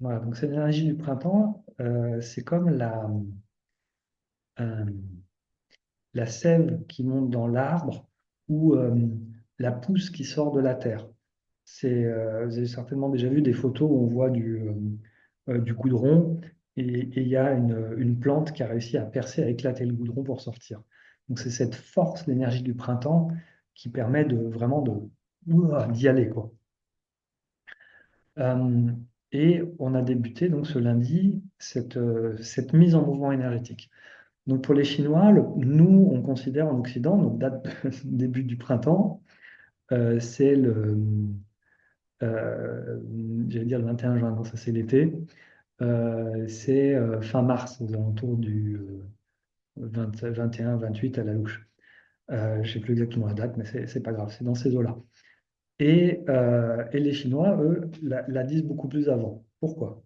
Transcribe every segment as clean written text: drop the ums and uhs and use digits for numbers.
Voilà, donc cette énergie du printemps, c'est comme euh, la sève qui monte dans l'arbre ou la pousse qui sort de la terre. Vous avez certainement déjà vu des photos où on voit du goudron et il y a une plante qui a réussi à percer, à éclater le goudron pour sortir. Donc c'est cette force, l'énergie du printemps qui permet d'y aller, quoi. Euh, et on a débuté donc ce lundi cette mise en mouvement énergétique. Donc pour les Chinois, nous, on considère en Occident, notre date de début du printemps, c'est euh, j'allais dire le 21 juin, non, ça c'est l'été. C'est fin mars, aux alentours du 21-28 à la louche. Je ne sais plus exactement la date, mais c'est pas grave, c'est dans ces eaux-là. Et les Chinois, eux, la disent beaucoup plus avant. Pourquoi?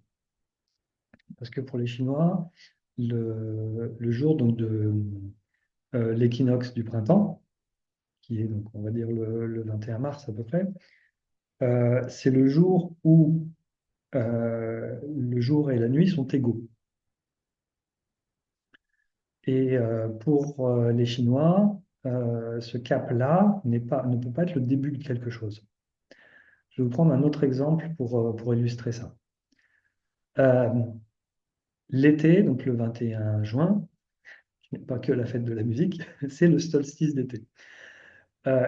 Parce que pour les Chinois, le jour donc, de l'équinoxe du printemps, qui est donc, on va dire, le 21 mars à peu près, c'est le jour où le jour et la nuit sont égaux. Et pour les Chinois, ce cap-là ne peut pas être le début de quelque chose. Je vais vous prendre un autre exemple pour illustrer ça. Euh, L'été, donc le 21 juin, qui n'est pas que la fête de la musique, c'est le solstice d'été.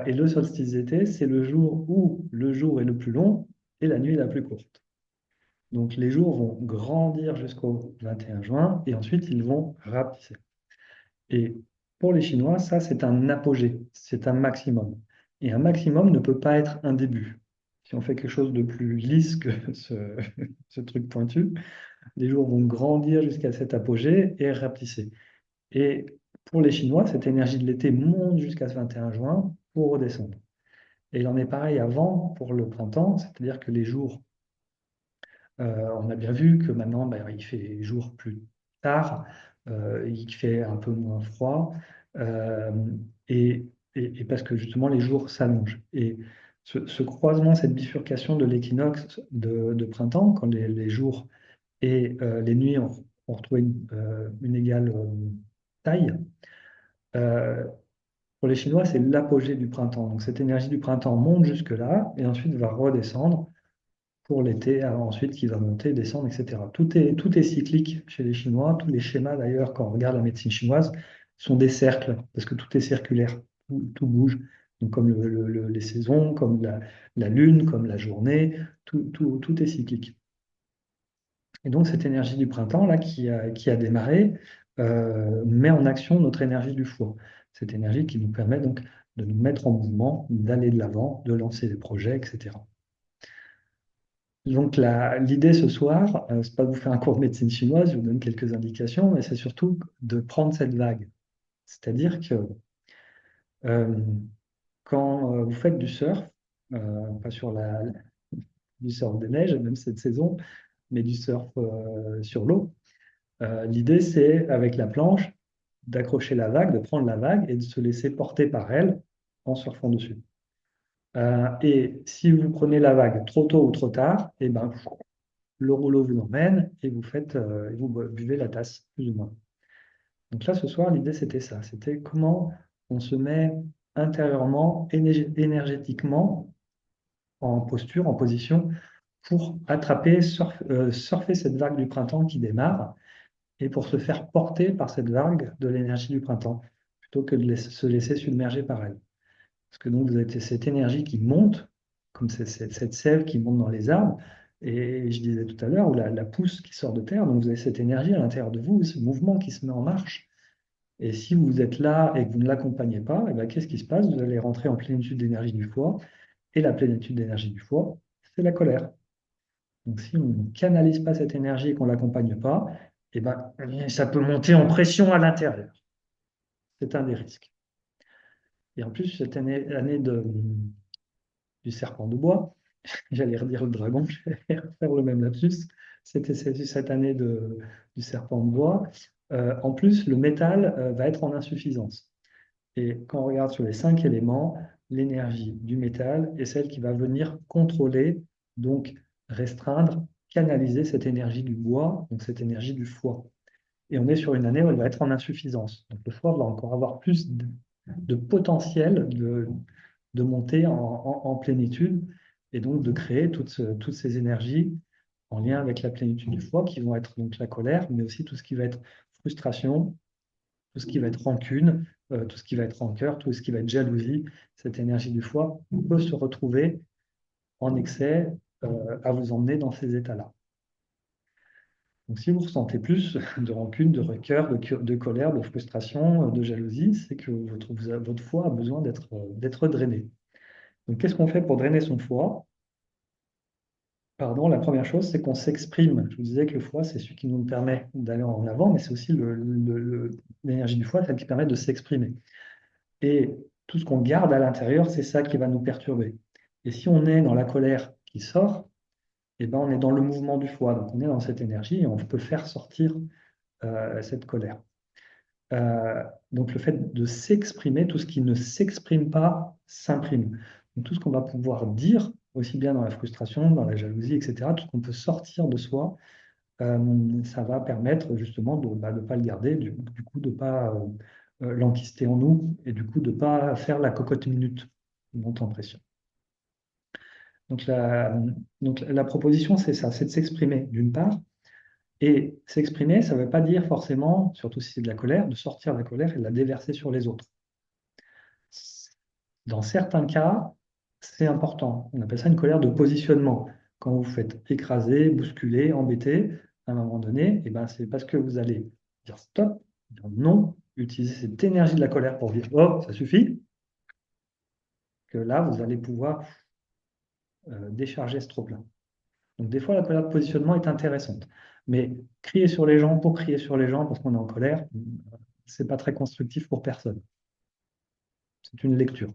Et le solstice d'été, c'est le jour où le jour est le plus long et la nuit est la plus courte. Donc les jours vont grandir jusqu'au 21 juin et ensuite ils vont rapetisser. Et pour les Chinois, ça c'est un apogée, c'est un maximum. Et un maximum ne peut pas être un début. Si on fait quelque chose de plus lisse que ce truc pointu, les jours vont grandir jusqu'à cet apogée et rapetisser. Et pour les Chinois, cette énergie de l'été monte jusqu'à ce 21 juin pour redescendre. Et il en est pareil avant pour le printemps, c'est-à-dire que les jours, on a bien vu que maintenant, ben, il fait jour plus tard, il fait un peu moins froid, euh, et, et parce que justement les jours s'allongent. Et ce croisement, cette bifurcation de l'équinoxe de printemps, quand les jours et les nuits ont retrouvé une égale taille, euh, pour les Chinois, c'est l'apogée du printemps. Donc cette énergie du printemps monte jusque-là et ensuite va redescendre pour l'été, ensuite qui va monter, descendre, etc. Tout est cyclique chez les Chinois. Tous les schémas, d'ailleurs, quand on regarde la médecine chinoise, sont des cercles, parce que tout est circulaire, tout bouge. Donc comme les saisons, comme la lune, comme la journée, tout est cyclique. Et donc cette énergie du printemps, là, qui a démarré, met en action notre énergie du foie. Cette énergie qui nous permet donc de nous mettre en mouvement, d'aller de l'avant, de lancer des projets, etc. Donc l'idée ce soir, c'est pas de vous faire un cours de médecine chinoise, je vous donne quelques indications, mais c'est surtout de prendre cette vague. C'est-à-dire que euh, quand vous faites du surf, pas sur du surf des neiges, même cette saison, mais du surf sur l'eau, l'idée c'est avec la planche d'accrocher la vague, de prendre la vague et de se laisser porter par elle en surfant dessus. Et si vous prenez la vague trop tôt ou trop tard, et ben, le rouleau vous emmène et vous buvez la tasse, plus ou moins. Donc là, ce soir, l'idée, c'était ça. C'était comment on se met intérieurement, énergétiquement, en posture, en position, pour attraper, surfer cette vague du printemps qui démarre et pour se faire porter par cette vague de l'énergie du printemps, plutôt que de se laisser submerger par elle. Parce que donc, vous avez cette énergie qui monte, comme cette sève qui monte dans les arbres. Et je disais tout à l'heure, ou la pousse qui sort de terre. Donc, vous avez cette énergie à l'intérieur de vous, ce mouvement qui se met en marche. Et si vous êtes là et que vous ne l'accompagnez pas, eh ben, qu'est-ce qui se passe? Vous allez rentrer en plénitude d'énergie du foie. Et la plénitude d'énergie du foie, c'est la colère. Donc, si on ne canalise pas cette énergie et qu'on ne l'accompagne pas, eh ben, ça peut monter en pression à l'intérieur. C'est un des risques. Et en plus, cette année du serpent de bois, j'allais redire le dragon, j'allais refaire le même lapsus. C'était cette année du serpent de bois. En plus, le métal va être en insuffisance. Et quand on regarde sur les 5 éléments, l'énergie du métal est celle qui va venir contrôler, donc restreindre canaliser cette énergie du bois, donc cette énergie du foie. Et on est sur une année où elle va être en insuffisance. Donc le foie va encore avoir plus de potentiel de monter en plénitude et donc de créer toutes ces énergies en lien avec la plénitude du foie qui vont être donc la colère, mais aussi tout ce qui va être frustration, tout ce qui va être rancune, tout ce qui va être rancœur, tout ce qui va être jalousie. Cette énergie du foie peut se retrouver en excès à vous emmener dans ces états-là. Donc, si vous ressentez plus de rancune, de rancœur, de colère, de frustration, de jalousie, c'est que votre foie a besoin d'être drainé. Donc, qu'est-ce qu'on fait pour drainer son foie? Pardon, la première chose, c'est qu'on s'exprime. Je vous disais que le foie, c'est celui qui nous permet d'aller en avant, mais c'est aussi l'énergie du foie, celle qui permet de s'exprimer. Et tout ce qu'on garde à l'intérieur, c'est ça qui va nous perturber. Et si on est dans la colère qui sort, eh ben, on est dans le mouvement du foie. Donc, on est dans cette énergie et on peut faire sortir cette colère. Donc, le fait de s'exprimer, tout ce qui ne s'exprime pas s'imprime. Donc, tout ce qu'on va pouvoir dire, aussi bien dans la frustration, dans la jalousie, etc., tout ce qu'on peut sortir de soi, ça va permettre justement de ne pas le garder, du coup de ne pas l'enquister en nous et du coup de ne pas faire la cocotte minute, monte en pression. Donc la proposition, c'est ça, c'est de s'exprimer d'une part. Et s'exprimer, ça ne veut pas dire forcément, surtout si c'est de la colère, de sortir la colère et de la déverser sur les autres. Dans certains cas, c'est important. On appelle ça une colère de positionnement. Quand vous faites écraser, bousculer, embêter, à un moment donné, eh ben, c'est parce que vous allez dire stop, dire non, utiliser cette énergie de la colère pour dire oh, ça suffit, que là, vous allez pouvoir décharger ce trop-plein. Donc, des fois, la colère de positionnement est intéressante. Mais crier sur les gens pour crier sur les gens parce qu'on est en colère, c'est pas très constructif pour personne. C'est une lecture.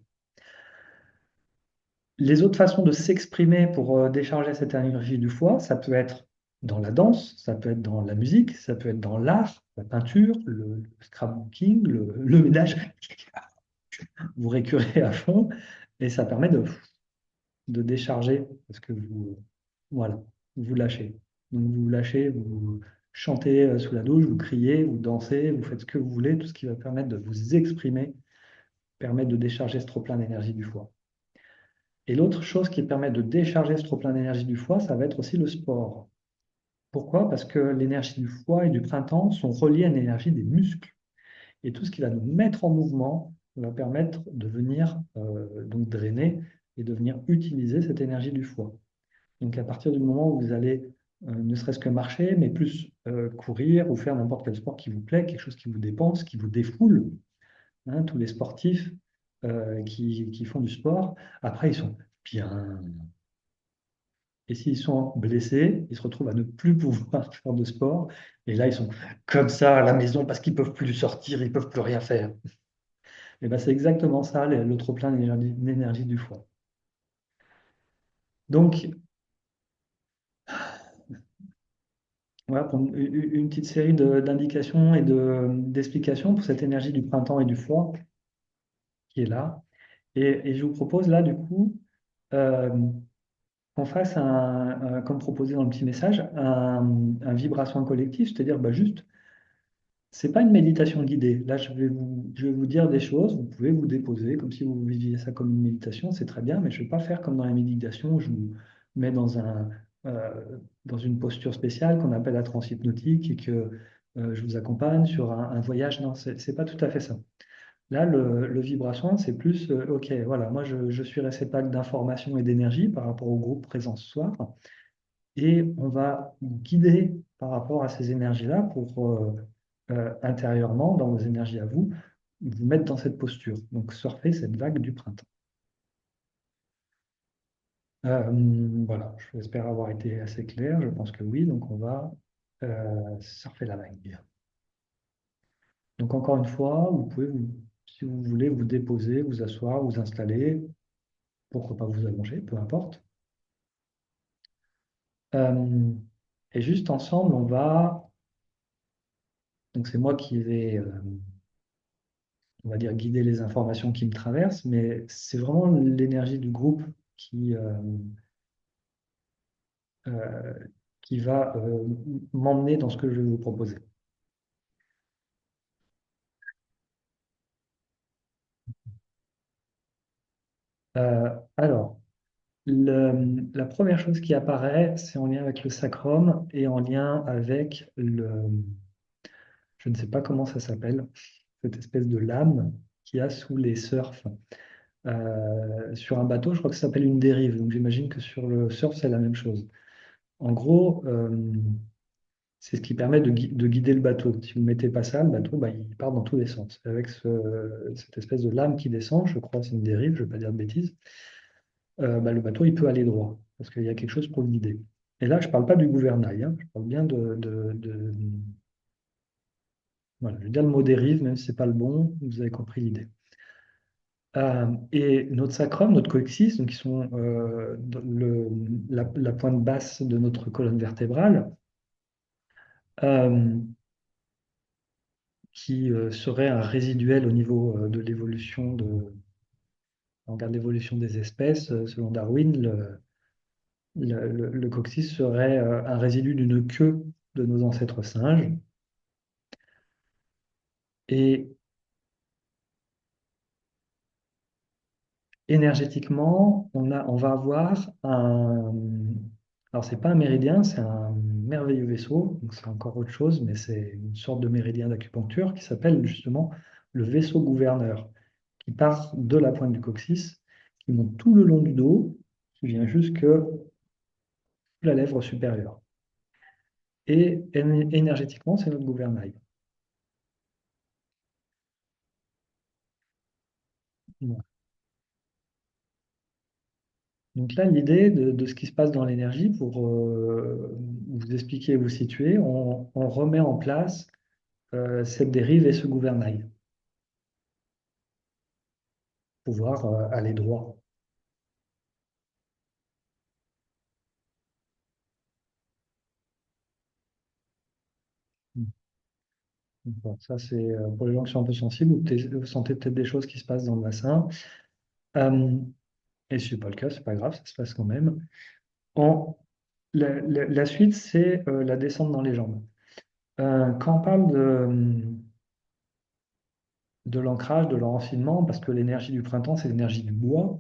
Les autres façons de s'exprimer pour décharger cette énergie du foie, ça peut être dans la danse, ça peut être dans la musique, ça peut être dans l'art, la peinture, le scrapbooking, le ménage. Vous récurez à fond et ça permet de décharger parce que voilà, vous lâchez. Donc vous lâchez, vous chantez sous la douche, vous criez, vous dansez, vous faites ce que vous voulez, tout ce qui va permettre de vous exprimer, permet de décharger ce trop-plein d'énergie du foie. Et l'autre chose qui permet de décharger ce trop-plein d'énergie du foie, ça va être aussi le sport. Pourquoi? Parce que l'énergie du foie et du printemps sont reliées à l'énergie des muscles. Et tout ce qui va nous mettre en mouvement va permettre de venir donc drainer et de venir utiliser cette énergie du foie. Donc à partir du moment où vous allez ne serait-ce que marcher, mais plus courir ou faire n'importe quel sport qui vous plaît, quelque chose qui vous dépense, qui vous défoule, hein, tous les sportifs qui font du sport, après ils sont bien. Et s'ils sont blessés, ils se retrouvent à ne plus pouvoir faire de sport. Et là, ils sont comme ça à la maison parce qu'ils ne peuvent plus sortir, ils ne peuvent plus rien faire. Et ben, c'est exactement ça, le trop-plein d'énergie du foie. Donc, voilà pour une petite série d'indications et d'explications pour cette énergie du printemps et du foie qui est là. Et je vous propose là, du coup, euh, qu'on fasse, comme proposé dans le petit message, un vibration collectif, c'est-à-dire bah, juste c'est pas une méditation guidée. Là, je vais vous dire des choses. Vous pouvez vous déposer comme si vous viviez ça comme une méditation. C'est très bien, mais je ne vais pas faire comme dans la méditation où je vous mets dans une posture spéciale qu'on appelle la transe hypnotique et que je vous accompagne sur un voyage. Non, c'est pas tout à fait ça. Là, le vibration, c'est plus, OK, voilà, moi, je suis réceptacle d'informations et d'énergie par rapport au groupe présent ce soir. Et on va guider par rapport à ces énergies-là pour intérieurement, dans vos énergies à vous, vous mettre dans cette posture. Donc, surfer cette vague du printemps. Voilà, j'espère avoir été assez clair. Je pense que oui. Donc, on va surfer la vague. Donc, encore une fois, vous pouvez, si vous voulez, vous déposer, vous asseoir, vous installer. Pourquoi pas vous allonger, peu importe. Euh, et juste ensemble, on va. Donc, c'est moi qui vais on va dire, guider les informations qui me traversent, mais c'est vraiment l'énergie du groupe qui, euh, qui va m'emmener dans ce que je vais vous proposer. Alors, la première chose qui apparaît, c'est en lien avec le sacrum et en lien avec je ne sais pas comment ça s'appelle, cette espèce de lame qu'il y a sous les surfs. Sur un bateau, je crois que ça s'appelle une dérive. Donc j'imagine que sur le surf, c'est la même chose. En gros, c'est ce qui permet de guider le bateau. Si vous ne mettez pas ça, le bateau, bah, il part dans tous les sens. Avec cette espèce de lame qui descend, je crois que c'est une dérive, je ne vais pas dire de bêtises, bah, le bateau, il peut aller droit, parce qu'il y a quelque chose pour le guider. Et là, je ne parle pas du gouvernail, hein, je parle bien voilà, je vais dire le mot dérive, même si ce n'est pas le bon, vous avez compris l'idée. Et notre sacrum, notre coccyx, donc qui sont dans la pointe basse de notre colonne vertébrale, euh, qui serait un résiduel au niveau de l'évolution on regarde l'évolution des espèces, selon Darwin, le coccyx serait un résidu d'une queue de nos ancêtres singes. Et énergétiquement, on va avoir alors c'est pas un méridien, c'est un merveilleux vaisseau, donc c'est encore autre chose, mais c'est une sorte de méridien d'acupuncture qui s'appelle justement le vaisseau gouverneur, qui part de la pointe du coccyx, qui monte tout le long du dos, qui vient jusque la lèvre supérieure. Et énergétiquement, c'est notre gouvernail. Voilà. Donc là, l'idée de ce qui se passe dans l'énergie, pour vous expliquer, vous situer, on remet en place cette dérive et ce gouvernail, pouvoir aller droit. Bon, ça, c'est pour les gens qui sont un peu sensibles, vous sentez peut-être des choses qui se passent dans le bassin. Euh, et si ce n'est pas le cas, c'est pas grave, ça se passe quand même. En, la suite, c'est la descente dans les jambes. Quand on parle de l'ancrage, de l'enracinement, parce que l'énergie du printemps, c'est l'énergie du bois,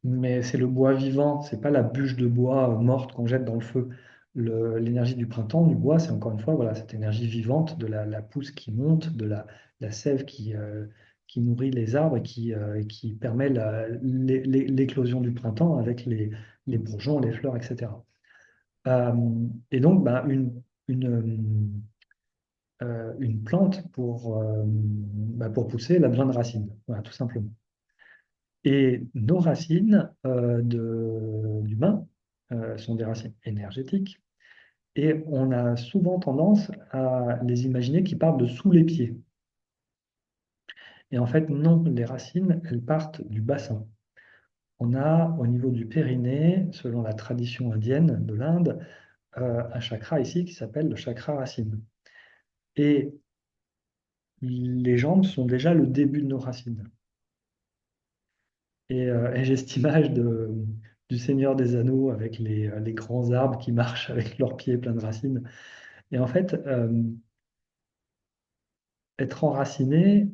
mais c'est le bois vivant, c'est pas la bûche de bois morte qu'on jette dans le feu. L'énergie du printemps, du bois, c'est encore une fois voilà, cette énergie vivante de la pousse qui monte, de la sève qui nourrit les arbres et qui permet l'éclosion du printemps avec les bourgeons, les fleurs, etc. Euh, et donc, bah, une plante, pour pousser, elle a besoin de racines, voilà, tout simplement. Et nos racines d'humains sont des racines énergétiques et on a souvent tendance à les imaginer qui partent de sous les pieds. Et en fait, non, les racines, elles partent du bassin. On a au niveau du périnée, selon la tradition indienne de l'Inde, un chakra ici qui s'appelle le chakra racine. Et les jambes sont déjà le début de nos racines. Et j'ai cette image du Seigneur des Anneaux avec les grands arbres qui marchent avec leurs pieds pleins de racines. Et en fait, être enraciné,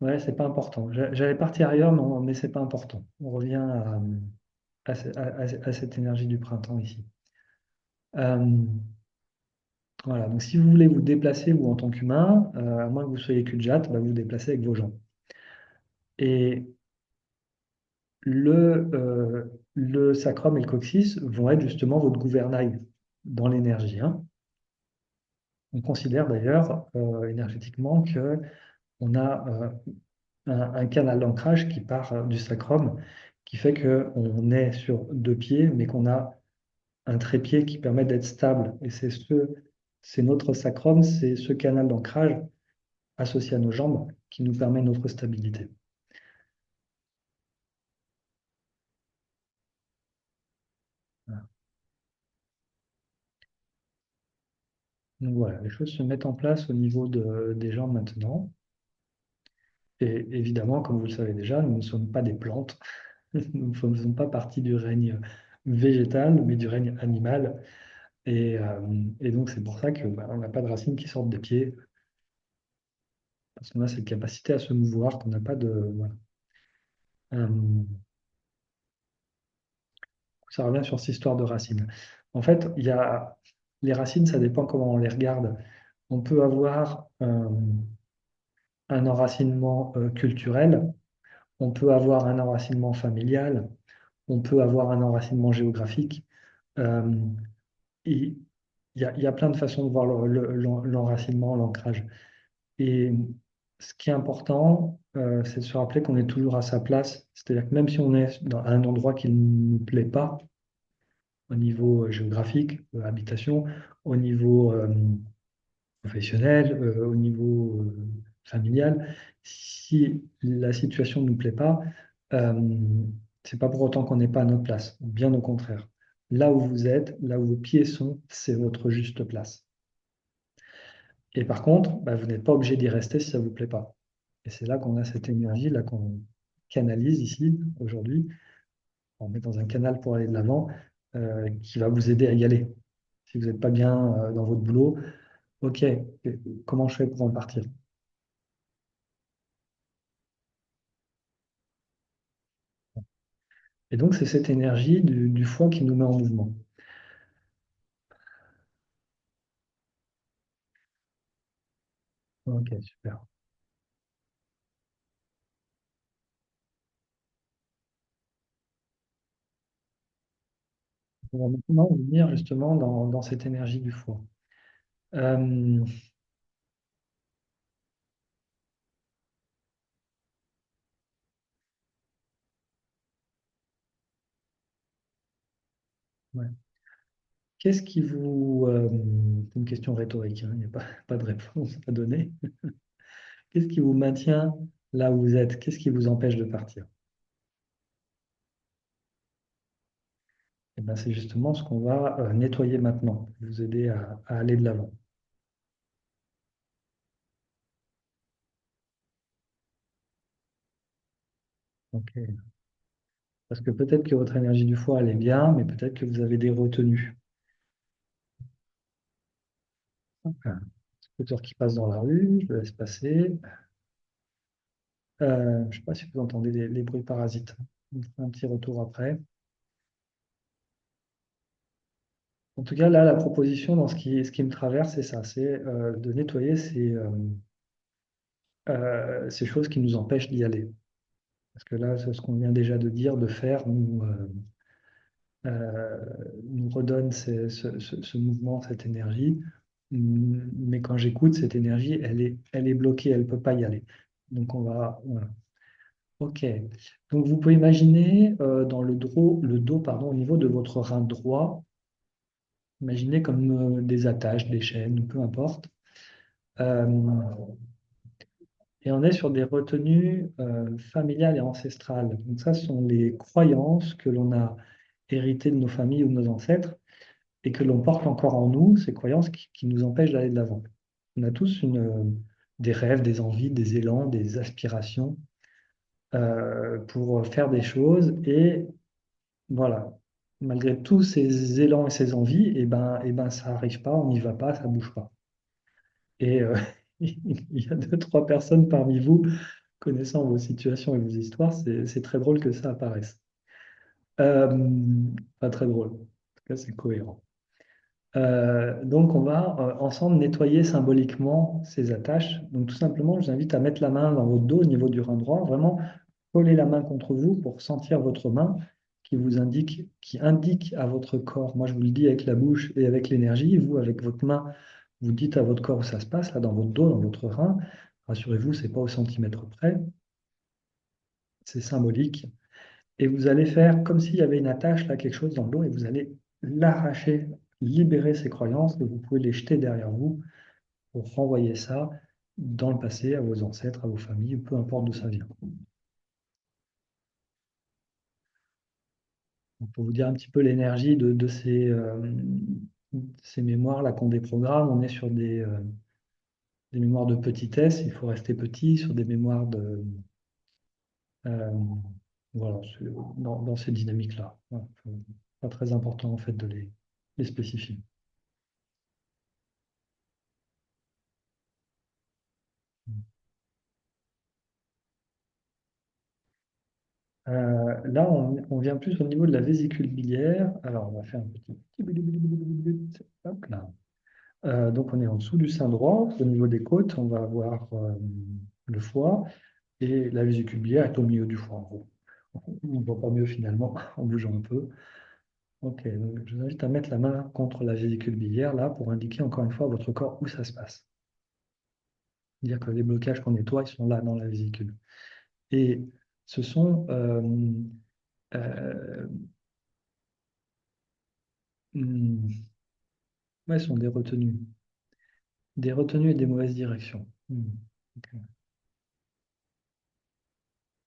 ouais, c'est pas important. J'allais partir ailleurs, mais c'est pas important. On revient à cette énergie du printemps ici. Euh, voilà, donc si vous voulez vous déplacer, vous en tant qu'humain, à moins que vous soyez cul-de-jatte, bah, vous vous déplacez avec vos jambes. Et le sacrum et le coccyx vont être justement votre gouvernail dans l'énergie, hein. On considère d'ailleurs énergétiquement que on a un canal d'ancrage qui part du sacrum, qui fait qu'on est sur deux pieds, mais qu'on a un trépied qui permet d'être stable. Et c'est notre sacrum, c'est ce canal d'ancrage associé à nos jambes qui nous permet notre stabilité. Voilà. Donc voilà, les choses se mettent en place au niveau des jambes maintenant. Et évidemment, comme vous le savez déjà, nous ne sommes pas des plantes. Nous ne faisons pas partie du règne végétal, mais du règne animal. Et donc, c'est pour ça que, bah, on n'a pas de racines qui sortent des pieds, parce qu'on a cette capacité à se mouvoir, qu'on n'a pas de. Voilà. Euh, Ça revient sur cette histoire de racines. En fait, les racines, ça dépend comment on les regarde. On peut avoir un enracinement culturel, on peut avoir un enracinement familial, on peut avoir un enracinement géographique. Euh, et il y a plein de façons de voir l'enracinement, l'ancrage. Et ce qui est important, c'est de se rappeler qu'on est toujours à sa place. C'est-à-dire que même si on est dans un endroit qui ne nous plaît pas, au niveau géographique, habitation, au niveau professionnel, au niveau familial. Si la situation ne nous plaît pas, euh, c'est pas pour autant qu'on n'est pas à notre place. Bien au contraire. Là où vous êtes, là où vos pieds sont, c'est votre juste place. Et par contre, bah, vous n'êtes pas obligé d'y rester si ça ne vous plaît pas. Et c'est là qu'on a cette énergie, là qu'on canalise ici, aujourd'hui. On met dans un canal pour aller de l'avant, qui va vous aider à y aller. Si vous n'êtes pas bien dans votre boulot, ok, comment je fais pour en partir? Et donc, c'est cette énergie du foie qui nous met en mouvement. Ok, super. On va maintenant venir justement dans cette énergie du foie. Euh, ouais. Qu'est-ce qui vous... c'est une question rhétorique, hein, il n'y a pas de réponse à donner. Qu'est-ce qui vous maintient là où vous êtes? Qu'est-ce qui vous empêche de partir? Et ben, c'est justement ce qu'on va nettoyer maintenant, vous aider à aller de l'avant. Ok. Parce que peut-être que votre énergie du foie, elle est bien, mais peut-être que vous avez des retenues. Un scooter qui passe dans la rue, je le laisse passer. Je ne sais pas si vous entendez les bruits parasites. On fera un petit retour après. En tout cas, là, la proposition dans ce qui me traverse, c'est ça, c'est de nettoyer ces choses qui nous empêchent d'y aller. Parce que là, c'est ce qu'on vient déjà de dire, de faire, euh, nous redonne ce mouvement, cette énergie. Mais quand j'écoute cette énergie, elle est bloquée, elle ne peut pas y aller. Donc, on va. Voilà. Ok. Donc, vous pouvez imaginer dans le dos, pardon, au niveau de votre rein droit, imaginez comme des attaches, des chaînes, peu importe. Euh, et on est sur des retenues familiales et ancestrales. Donc, ça, ce sont les croyances que l'on a héritées de nos familles ou de nos ancêtres et que l'on porte encore en nous, ces croyances qui nous empêchent d'aller de l'avant. On a tous des rêves, des envies, des élans, des aspirations pour faire des choses. Et voilà, malgré tous ces élans et ces envies, et ben, ça n'arrive pas, on n'y va pas, ça ne bouge pas. Et il y a deux, trois personnes parmi vous, connaissant vos situations et vos histoires, c'est très drôle que ça apparaisse. Pas très drôle, en tout cas, c'est cohérent. Donc, on va ensemble nettoyer symboliquement ces attaches. Donc, tout simplement, je vous invite à mettre la main dans votre dos au niveau du rein droit, vraiment coller la main contre vous pour sentir votre main qui indique à votre corps. Moi, je vous le dis avec la bouche et avec l'énergie. Vous, avec votre main, vous dites à votre corps où ça se passe, là, dans votre dos, dans votre rein. Rassurez-vous, c'est pas au centimètre près, c'est symbolique. Et vous allez faire comme s'il y avait une attache, là, quelque chose dans le dos, et vous allez l'arracher, libérer ces croyances, et vous pouvez les jeter derrière vous pour renvoyer ça dans le passé, à vos ancêtres, à vos familles, peu importe d'où ça vient. Donc, pour vous dire un petit peu l'énergie de ces mémoires là qu'on déprogramme, on est sur des mémoires de petitesse, il faut rester petit. Sur des mémoires de... euh, voilà, dans ces dynamiques-là. Voilà. Pas très important en fait de les spécifier. Là, on vient plus au niveau de la vésicule biliaire. Alors, on va faire un petit... Hop là. Donc, on est en dessous du sein droit. Au niveau des côtes, on va avoir le foie et la vésicule biliaire est au milieu du foie, en gros. On ne voit pas mieux finalement en bougeant un peu. Ok, donc je vous invite à mettre la main contre la vésicule biliaire là pour indiquer encore une fois à votre corps où ça se passe. Dire que les blocages qu'on nettoie, ils sont là dans la vésicule. Et ce sont, euh, hmm, ouais, ce sont des retenues et des mauvaises directions. Ok,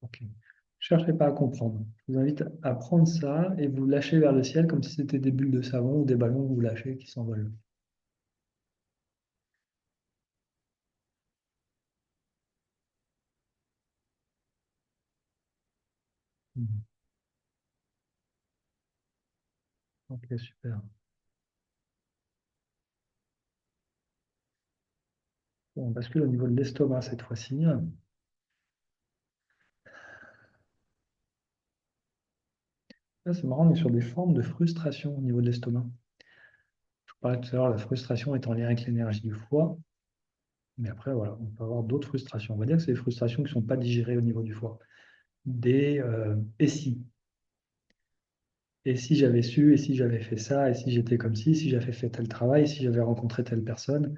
ok. Cherchez pas à comprendre. Je vous invite à prendre ça et vous lâcher vers le ciel comme si c'était des bulles de savon ou des ballons que vous lâchez qui s'envolent. Hmm. Ok, super. Bon, on bascule au niveau de l'estomac cette fois-ci. Là, c'est marrant, on est sur des formes de frustration au niveau de l'estomac. Je vous parlais tout à l'heure, la frustration est en lien avec l'énergie du foie, mais après, voilà, on peut avoir d'autres frustrations. On va dire que c'est des frustrations qui ne sont pas digérées au niveau du foie. Des et si j'avais su, et si j'avais fait ça, et si j'étais comme ci, si j'avais fait tel travail, si j'avais rencontré telle personne.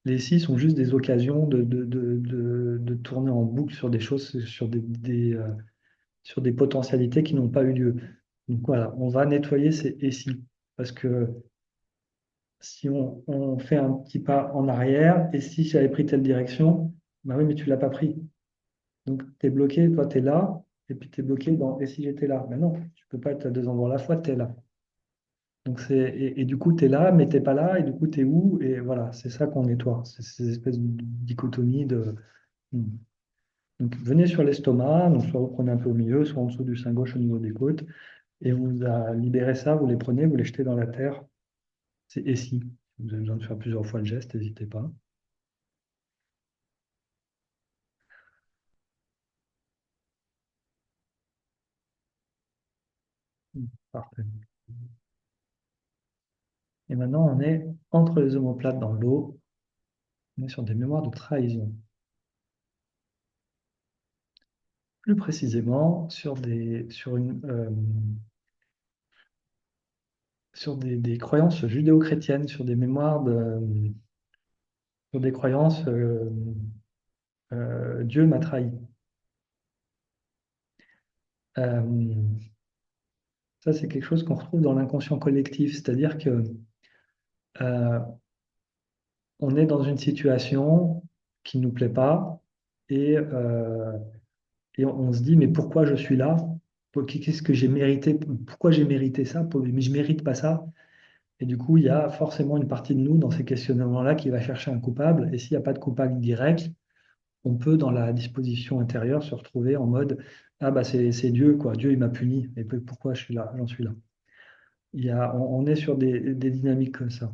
Les si sont juste des occasions de tourner en boucle sur des choses, sur des potentialités qui n'ont pas eu lieu. Donc voilà, on va nettoyer ces et si. Parce que si on fait un petit pas en arrière, et si j'avais pris telle direction, bah oui, mais tu ne l'as pas pris. Donc tu es bloqué, toi tu es là, et puis tu es bloqué dans et si j'étais là. Mais non, tu ne peux pas être à deux endroits à la fois, tu es là. Donc et du coup, tu es là, mais tu n'es pas là, et du coup, tu es où? Et voilà, c'est ça qu'on nettoie. C'est ces espèces de dichotomies de. Hmm. Donc venez sur l'estomac, donc soit vous prenez un peu au milieu, soit en dessous du sein gauche au niveau des côtes, et vous libérez ça, vous les prenez, vous les jetez dans la terre. C'est et si. Vous avez besoin de faire plusieurs fois le geste, n'hésitez pas. Parfait. Et maintenant, on est entre les omoplates dans l'eau. On est sur des mémoires de trahison. Plus précisément, sur des croyances judéo-chrétiennes, sur des mémoires sur des croyances Dieu m'a trahi. Euh, Ça, c'est quelque chose qu'on retrouve dans l'inconscient collectif, c'est-à-dire que euh, on est dans une situation qui ne nous plaît pas et, euh, et on se dit, mais pourquoi je suis là? Qu'est-ce que j'ai mérité? Pourquoi j'ai mérité ça? Mais je mérite pas ça. Et du coup, il y a forcément une partie de nous dans ces questionnements-là qui va chercher un coupable. Et s'il n'y a pas de coupable direct, on peut, dans la disposition intérieure, se retrouver en mode, ah bah c'est Dieu, quoi. Dieu, il m'a puni. Et pourquoi je suis là? J'en suis là. On est sur des dynamiques comme ça,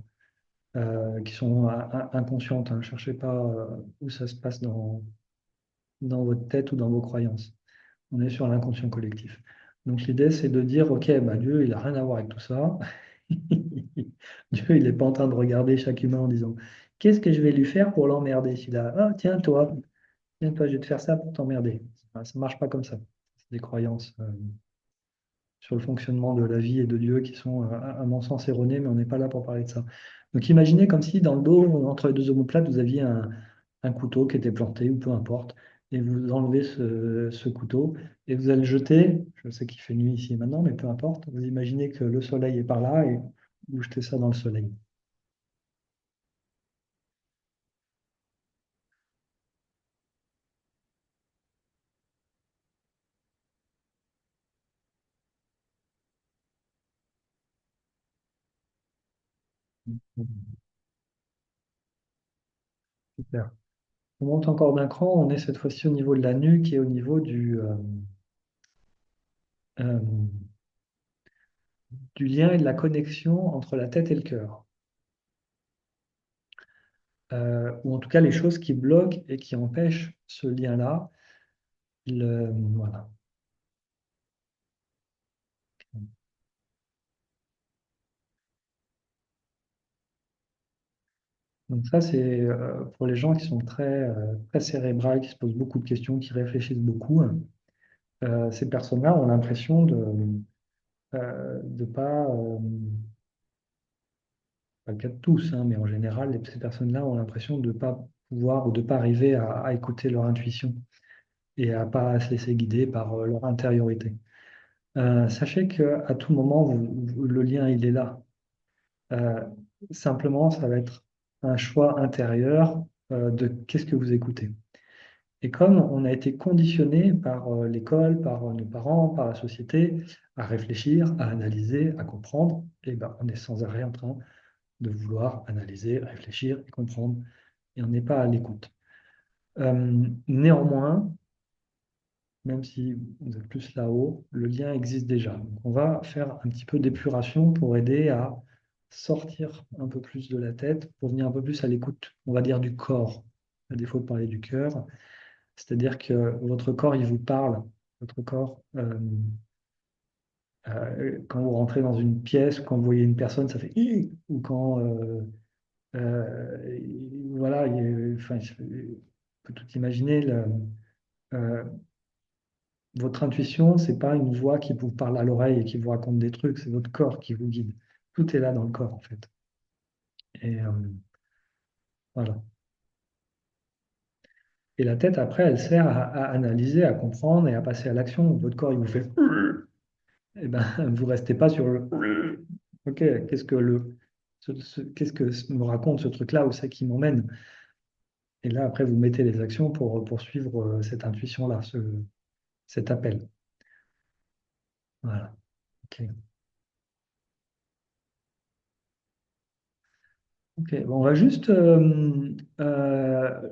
qui sont inconscientes, hein. Ne cherchez pas où ça se passe dans votre tête ou dans vos croyances. On est sur l'inconscient collectif. Donc l'idée, c'est de dire, OK, bah, Dieu, il n'a rien à voir avec tout ça. Dieu, il n'est pas en train de regarder chaque humain en disant, qu'est-ce que je vais lui faire pour l'emmerder? Celui-là, ah, tiens, toi, je vais te faire ça pour t'emmerder. Ça ne marche pas comme ça. C'est des croyances sur le fonctionnement de la vie et de Dieu qui sont, à mon sens, erronées, mais on n'est pas là pour parler de ça. Donc imaginez comme si dans le dos, entre les deux omoplates, vous aviez un couteau qui était planté, ou peu importe, et vous enlevez ce couteau et vous allez le jeter. Je sais qu'il fait nuit ici et maintenant, mais peu importe. Vous imaginez que le soleil est par là et vous jetez ça dans le soleil. Super. On monte encore d'un cran, on est cette fois-ci au niveau de la nuque et au niveau euh, du lien et de la connexion entre la tête et le cœur. Ou en tout cas les choses qui bloquent et qui empêchent ce lien-là. Voilà. Donc ça, c'est pour les gens qui sont très cérébrales, qui se posent beaucoup de questions, qui réfléchissent beaucoup. Ces personnes-là ont l'impression de pas, pas le cas de tous, hein, mais en général, ces personnes-là ont l'impression de ne pas pouvoir ou de ne pas arriver à écouter leur intuition et à pas se laisser guider par leur intériorité. Sachez qu'à tout moment, le lien, il est là. Euh, Simplement, ça va être un choix intérieur de qu'est-ce que vous écoutez. Et comme on a été conditionné par l'école, par nos parents, par la société, à réfléchir, à analyser, à comprendre, et ben, on est sans arrêt en train de vouloir analyser, réfléchir et comprendre, et on n'est pas à l'écoute. Néanmoins, même si vous êtes plus là-haut, le lien existe déjà. Donc on va faire un petit peu d'épuration pour aider à sortir un peu plus de la tête, pour venir un peu plus à l'écoute, on va dire du corps, à défaut de parler du cœur. C'est-à-dire que votre corps, il vous parle. Votre corps, quand vous rentrez dans une pièce, quand vous voyez une personne, ça fait Ih ou quand voilà, enfin, on peut tout imaginer. Euh, Votre intuition, c'est pas une voix qui vous parle à l'oreille et qui vous raconte des trucs, c'est votre corps qui vous guide. Tout est là dans le corps, en fait. Et voilà. Et la tête, après, elle sert à analyser, à comprendre et à passer à l'action. Votre corps, il vous fait eh ben, vous restez pas sur le OK, qu'est-ce que me raconte ce truc-là, où c'est qui m'emmène? Et là, après, vous mettez les actions pour poursuivre cette intuition-là, cet appel. Voilà. OK. OK. Bon, on va juste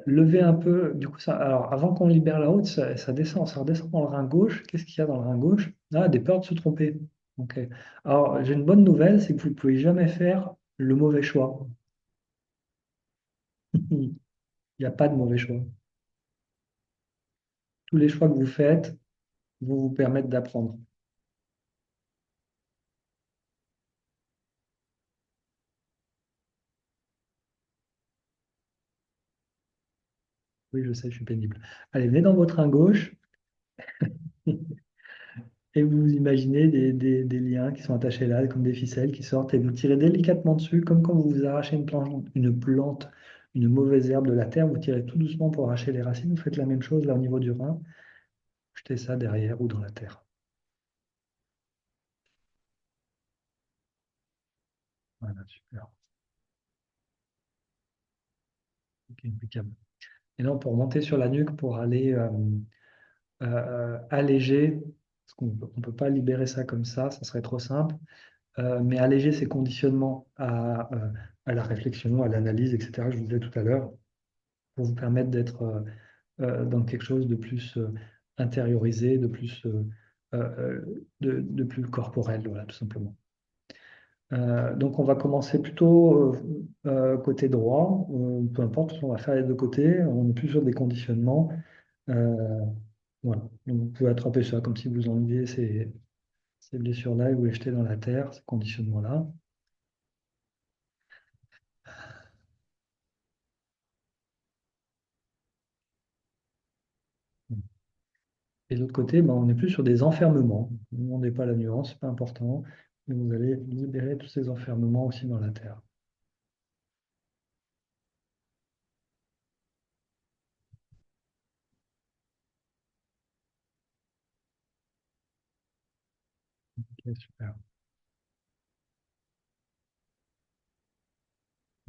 lever un peu. Du coup, ça, alors, avant qu'on libère la haute, ça descend, ça redescend dans le rein gauche. Qu'est-ce qu'il y a dans le rein gauche? Ah, des peurs de se tromper. OK. Alors, j'ai une bonne nouvelle, c'est que vous ne pouvez jamais faire le mauvais choix. Il n'y a pas de mauvais choix. Tous les choix que vous faites vont vous permettre d'apprendre. Oui, je sais, je suis pénible. Allez, venez dans votre main gauche et vous imaginez des liens qui sont attachés là, comme des ficelles qui sortent et vous tirez délicatement dessus, comme quand vous vous arrachez une plante, une mauvaise herbe de la terre, vous tirez tout doucement pour arracher les racines. Vous faites la même chose là au niveau du rein. Jetez ça derrière ou dans la terre. Voilà, super. Ok, impeccable. Et là, pour monter sur la nuque, pour aller alléger, parce qu'on ne peut pas libérer ça comme ça serait trop simple. Mais alléger ses conditionnements à la réflexion, à l'analyse, etc., je vous disais tout à l'heure, pour vous permettre d'être dans quelque chose de plus intériorisé, de plus corporel, voilà, tout simplement. Donc on va commencer plutôt côté droit, peu importe, on va faire les deux côtés, on est plus sur des conditionnements. Euh, voilà. Donc, vous pouvez attraper ça comme si vous enleviez ces blessures-là et vous les jetez dans la terre, ces conditionnements-là. Et de l'autre côté, ben, on est plus sur des enfermements. Ne me demandez pas la nuance, c'est pas important. Mais vous allez libérer tous ces enfermements aussi dans la terre. Ok, super.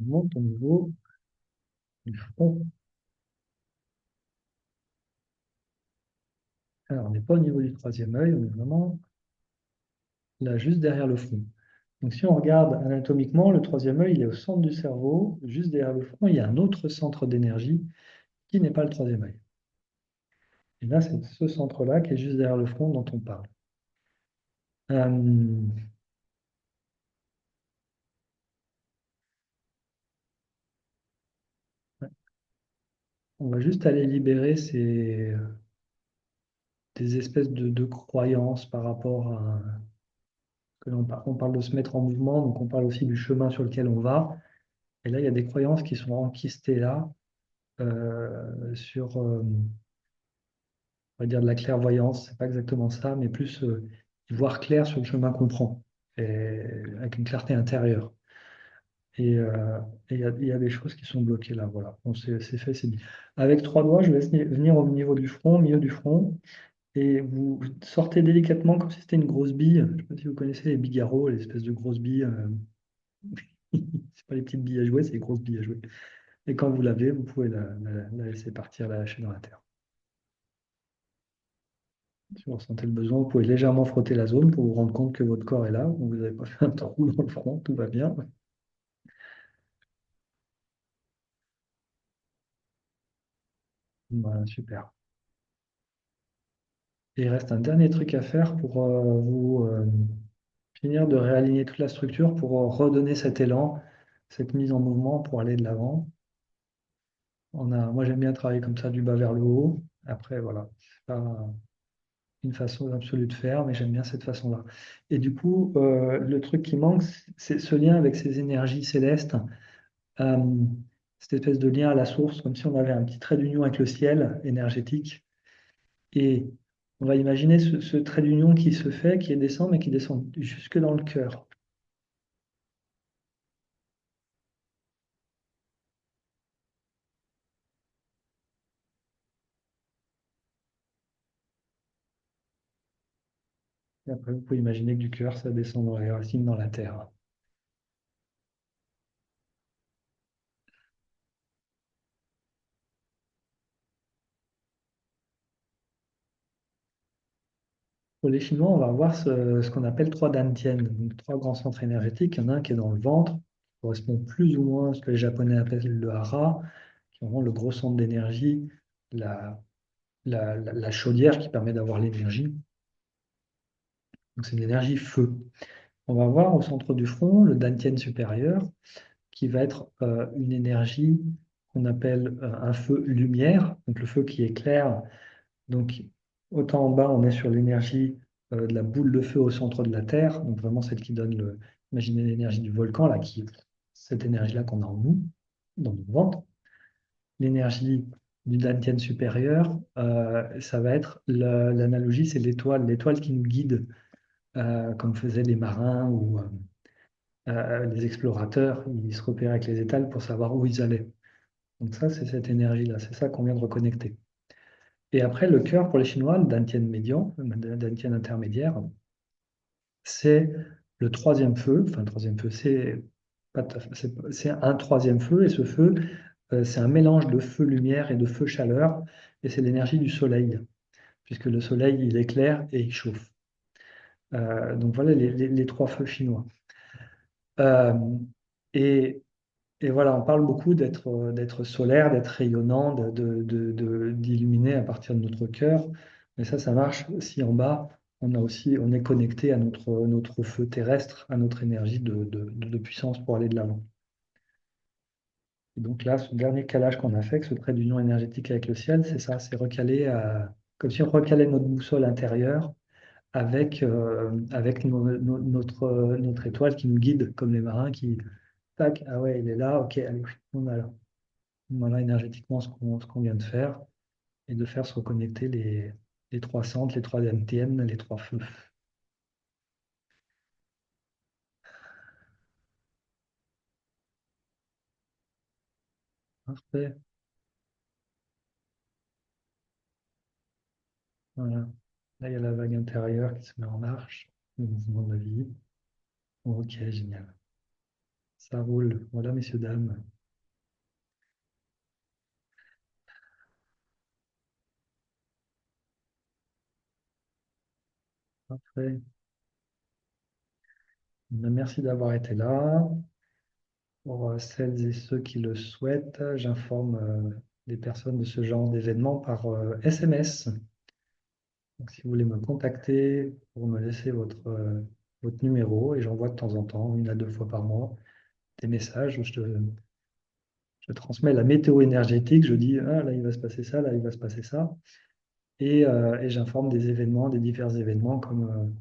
On monte au niveau du front. Alors, on n'est pas au niveau du troisième œil, on est vraiment là, juste derrière le front. Donc, si on regarde anatomiquement, le troisième œil, il est au centre du cerveau. Juste derrière le front, il y a un autre centre d'énergie qui n'est pas le troisième œil. Et là, c'est ce centre-là qui est juste derrière le front dont on parle. Euh, on va juste aller libérer des espèces de croyances par rapport à on parle de se mettre en mouvement, donc on parle aussi du chemin sur lequel on va. Et là, il y a des croyances qui sont enquistées là sur, on va dire, de la clairvoyance. C'est pas exactement ça, mais plus voir clair sur le chemin qu'on prend, et avec une clarté intérieure. Et il y a des choses qui sont bloquées là. Voilà. Bon, c'est fait, c'est dit. Avec trois doigts, je vais venir au niveau du front, au milieu du front, et vous sortez délicatement comme si c'était une grosse bille. Je ne sais pas si vous connaissez les bigarros, les espèces de grosses billes. C'est pas les petites billes à jouer, c'est les grosses billes à jouer. Et quand vous l'avez, vous pouvez la laisser partir, la lâcher dans la terre. Si vous ressentez le besoin, vous pouvez légèrement frotter la zone pour vous rendre compte que votre corps est là. Vous n'avez pas fait un trou dans le front, tout va bien. Voilà, super. Et il reste un dernier truc à faire pour vous finir de réaligner toute la structure, pour redonner cet élan, cette mise en mouvement pour aller de l'avant. Moi, j'aime bien travailler comme ça, du bas vers le haut. Après, voilà, c'est pas une façon absolue de faire, mais j'aime bien cette façon-là. Et du coup, le truc qui manque, c'est ce lien avec ces énergies célestes, euh, cette espèce de lien à la source, comme si on avait un petit trait d'union avec le ciel énergétique. Et on va imaginer ce trait d'union qui se fait, qui descend, mais qui descend jusque dans le cœur. Et après, vous pouvez imaginer que du cœur, ça descend dans les racines, dans la terre. Pour les Chinois, on va avoir ce qu'on appelle trois dantians, donc trois grands centres énergétiques. Il y en a un qui est dans le ventre, qui correspond plus ou moins à ce que les Japonais appellent le hara, qui est vraiment le gros centre d'énergie, la, la chaudière qui permet d'avoir l'énergie. Donc c'est l'énergie feu. On va voir au centre du front le dantian supérieur, qui va être une énergie qu'on appelle un feu lumière, donc le feu qui éclaire. Donc, autant en bas, on est sur l'énergie de la boule de feu au centre de la Terre, donc vraiment celle qui donne imaginez l'énergie du volcan, là, cette énergie-là qu'on a en nous, dans notre ventre. L'énergie du dantian supérieur, ça va être l'analogie, c'est l'étoile qui nous guide, comme faisaient les marins ou les explorateurs. Ils se repéraient avec les étoiles pour savoir où ils allaient. Donc ça, c'est cette énergie-là, c'est ça qu'on vient de reconnecter. Et après, le cœur pour les Chinois, le dantian médian, le dantian intermédiaire, c'est le troisième feu. Enfin, le troisième feu, c'est pas tout à fait- c'est un troisième feu. Et ce feu, c'est un mélange de feu-lumière et de feu-chaleur. Et c'est l'énergie du soleil, puisque le soleil, il éclaire et il chauffe. Donc voilà les trois feux chinois. Euh, et Et voilà, on parle beaucoup d'être solaire, d'être rayonnant, d'illuminer à partir de notre cœur. Mais ça marche si en bas, on est connecté à notre feu terrestre, à notre énergie de puissance pour aller de l'avant. Et donc là, ce dernier calage qu'on a fait, avec ce trait d'union énergétique avec le ciel, c'est ça, c'est recaler comme si on recalait notre boussole intérieure avec notre étoile qui nous guide, comme les marins qui, tac, ah ouais, il est là, ok, allez, on a là. Voilà énergétiquement ce qu'on vient de faire et de faire se reconnecter les trois centres, les trois antennes, les trois feux. Parfait. Voilà. Là, il y a la vague intérieure qui se met en marche, le mouvement de la vie. Ok, génial. Ça roule. Voilà, messieurs, dames. Parfait. Ben, merci d'avoir été là. Pour celles et ceux qui le souhaitent, j'informe des personnes de ce genre d'événement par SMS. Donc, si vous voulez me contacter pour me laisser votre numéro, et j'envoie de temps en temps, 1 à 2 fois par mois, des messages où je transmets la météo énergétique, je dis, ah, là, il va se passer ça, là, il va se passer ça. Et j'informe des événements, des divers événements comme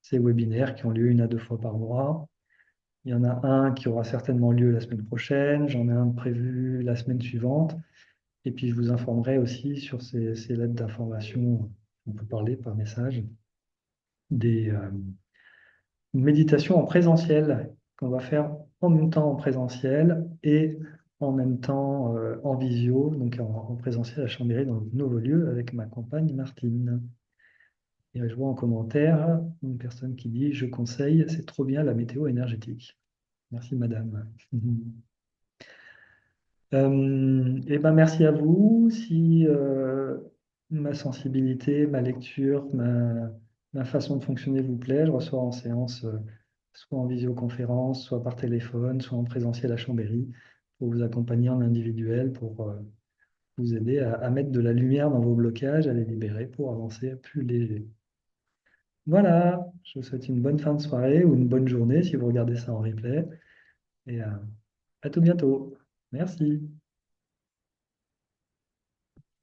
ces webinaires qui ont lieu 1 à 2 fois par mois. Il y en a un qui aura certainement lieu la semaine prochaine, j'en ai un de prévu la semaine suivante. Et puis je vous informerai aussi sur ces lettres d'information, on peut parler par message, des méditations en présentiel qu'on va faire en même temps en présentiel et en même temps en visio, donc en présentiel à Chambéry dans le nouveau lieu avec ma compagne Martine. Et je vois en commentaire une personne qui dit: Je conseille, c'est trop bien la météo énergétique. Merci, madame. Eh ben, merci à vous. Si ma sensibilité, ma lecture, ma façon de fonctionner vous plaît, je reçois en séance, soit en visioconférence, soit par téléphone, soit en présentiel à Chambéry, pour vous accompagner en individuel, pour vous aider à mettre de la lumière dans vos blocages, à les libérer pour avancer plus léger. Voilà, je vous souhaite une bonne fin de soirée ou une bonne journée si vous regardez ça en replay. Et à tout bientôt. Merci.